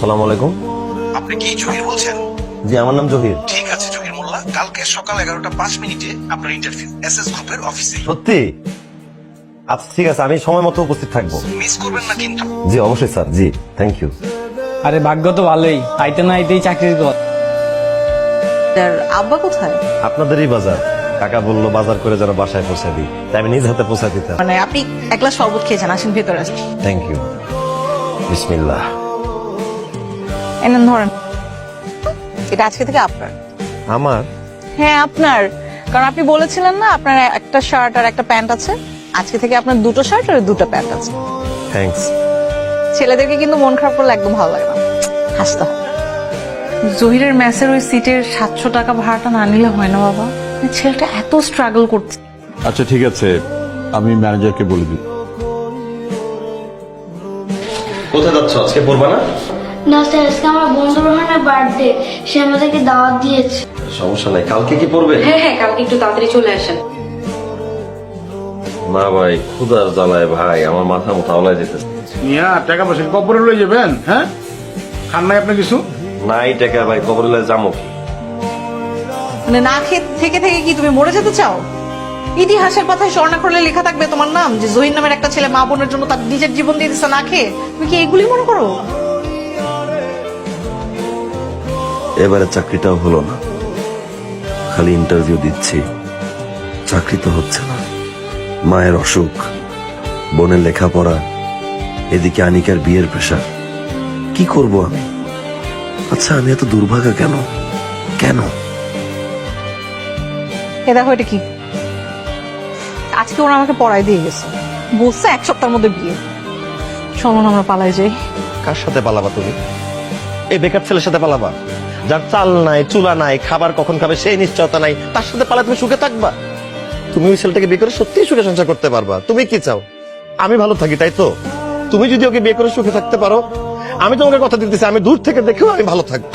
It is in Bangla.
সালাম আলাইকুম। আপনি কি জহির বলছেন? জি, আমার নাম জহির। ঠিক আছে জহির মোল্লা, কালকে সকাল 11টা 5 মিনিটে আপনার ইন্টারভিউ এসএস গ্রুপের অফিসে। সত্যি? আচ্ছা ঠিক আছে, আমি সময় মতো উপস্থিত থাকবো। মিস করবেন না কিন্তু। জি অবশ্যই স্যার, জি থ্যাংক ইউ। আরে ভাগ্য তো ভালোই, আইতে না আইতেই চাকরির পর। আর আব্বা কোথায়? আপনাদেরই বাজার। কাকা বললো বাজার করে যেন বাসায় পৌঁছে দিই, তাই আমি নিজ হাতে পৌঁছে দিতাম। মানে আপনি এক গ্লাস শরবত খেয়েছেন, আসেন ভেতরে আসেন। Thank you. বিসমিল্লাহ। এনেন ধরেন, এটা আজকে থেকে আপনার। আমার? হ্যাঁ আপনার, কারণ আপনি বলেছিলেন না আপনার একটা শার্ট আর একটা প্যান্ট আছে, আজকে থেকে আপনার দুটো শার্ট আর দুটো প্যান্ট আছে। থ্যাঙ্কস। ছেলেদেরকে কিন্তু মন খারাপ করলে একদম ভালো লাগে না, হাসতে হয়। জহিরের মেসের ওই সিটের 700 টাকা ভাড়াটা না নিলে হয় না বাবা, ছেলেটা এত স্ট্রাগল করছে। আচ্ছা ঠিক আছে, আমি ম্যানেজারকে বলে দিই। কোথায় যাচ্ছ? আজকে পড়বা না? না স্যার, আজকে আমার বন্ধু রোহানের বার্থডে, সে আমাদেরকে দাওয়াত দিয়েছে। সমস্যা নাই, কালকে কি পড়বে? হ্যাঁ, কালকে একটু তাড়াতাড়ি চলে আসেন। না ভাই, ক্ষুধার জ্বালায় ভাই আমার মাথা মতো আওলায় যেতেছে। মিয়া টাকা পয়সা কবরে লয়ে যাবেন? হ্যাঁ, খান নাই আপনি কিছু? নাই টাকা ভাই, কবরে যাবো কি? মানে না খেয়ে থেকে থেকে কি তুমি মরে যেতে চাও? ইতিহাসের পাতায় স্বর্ণাক্ষরে লেখা থাকবে তোমার নাম, যে জহির নামের একটা ছেলে মা বোনের জন্য তার নিজের জীবন দিয়ে দিচ্ছে না খেয়ে। তুমি কি এগুলি মনে করো? এবারে চাকরিটাও হলো না, খালি ইন্টারভিউ দিচ্ছি, চাকরি তো হচ্ছে না। মায়ের অসুখ, বোনের লেখাপড়া, এদিকে আনিকার বিয়ের প্রেশার, কি করব আমি? আচ্ছা আমি এত দুর্ভাগা কেন? কেন? এ দেখো এটা কি, আজকে ওরা আমাকে পড়াই দিয়ে গেছে, বলছে 1 সপ্তাহের মধ্যে বিয়ে। চলো না আমরা পালাই যাই। কার সাথে পালাবা তুমি? এই বেকার ছেলের সাথে পালাবা? যার চাল নাই, চুলা নাই, খাবার কখন খাবে সেই নিশ্চয়তা নাই, তার সাথে পালা তুমি সুখে থাকবা? তুমি ওই ছেলেটাকে বিয়ে করে সত্যিই সুখে সংসার করতে পারবা? তুমি কি চাও? আমি ভালো থাকি, তাই তো? তুমি যদি ওকে বিয়ে করে সুখে থাকতে পারো, আমি তোমাকে কথা দিতেছি, আমি দূর থেকে দেখেও আমি ভালো থাকবো।